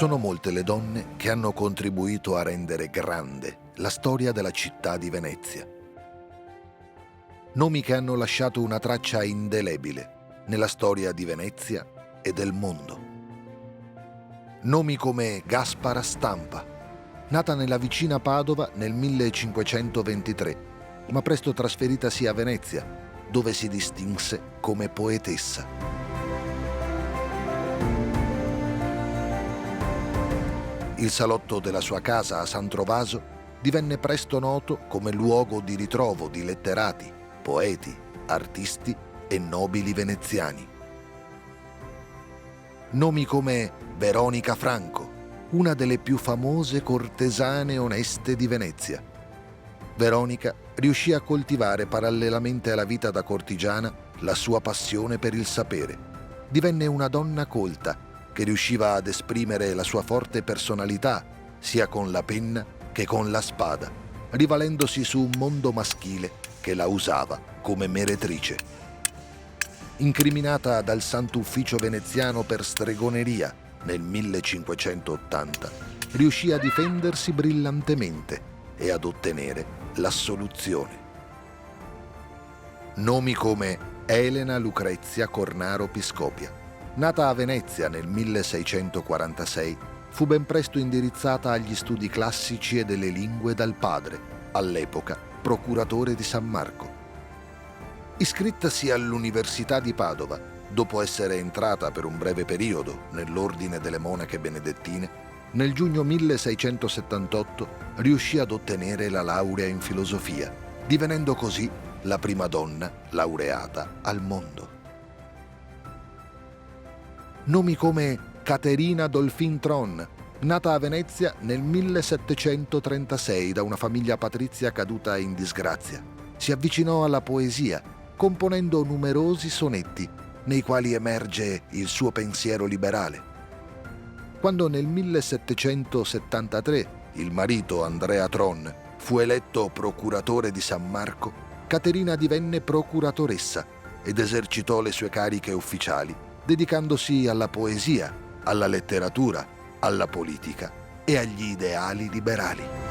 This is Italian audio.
Sono molte le donne che hanno contribuito a rendere grande la storia della città di Venezia. Nomi che hanno lasciato una traccia indelebile nella storia di Venezia e del mondo. Nomi come Gaspara Stampa, nata nella vicina Padova nel 1523, ma presto trasferitasi a Venezia, dove si distinse come poetessa. Il salotto della sua casa a San Trovaso divenne presto noto come luogo di ritrovo di letterati, poeti, artisti e nobili veneziani. Nomi come Veronica Franco, una delle più famose cortesane oneste di Venezia. Veronica riuscì a coltivare parallelamente alla vita da cortigiana la sua passione per il sapere. Divenne una donna colta che riusciva ad esprimere la sua forte personalità sia con la penna che con la spada, rivalendosi su un mondo maschile che la usava come meretrice. Incriminata dal Santo Ufficio veneziano per stregoneria nel 1580, riuscì a difendersi brillantemente e ad ottenere l'assoluzione. Nomi come Elena Lucrezia Cornaro Piscopia. Nata a Venezia nel 1646, fu ben presto indirizzata agli studi classici e delle lingue dal padre, all'epoca procuratore di San Marco. Iscrittasi all'Università di Padova, dopo essere entrata per un breve periodo nell'Ordine delle Monache Benedettine, nel giugno 1678 riuscì ad ottenere la laurea in filosofia, divenendo così la prima donna laureata al mondo. Nomi come Caterina Dolfin Tron, nata a Venezia nel 1736 da una famiglia patrizia caduta in disgrazia. Si avvicinò alla poesia, componendo numerosi sonetti, nei quali emerge il suo pensiero liberale. Quando nel 1773 il marito Andrea Tron fu eletto procuratore di San Marco, Caterina divenne procuratoressa ed esercitò le sue cariche ufficiali, dedicandosi alla poesia, alla letteratura, alla politica e agli ideali liberali.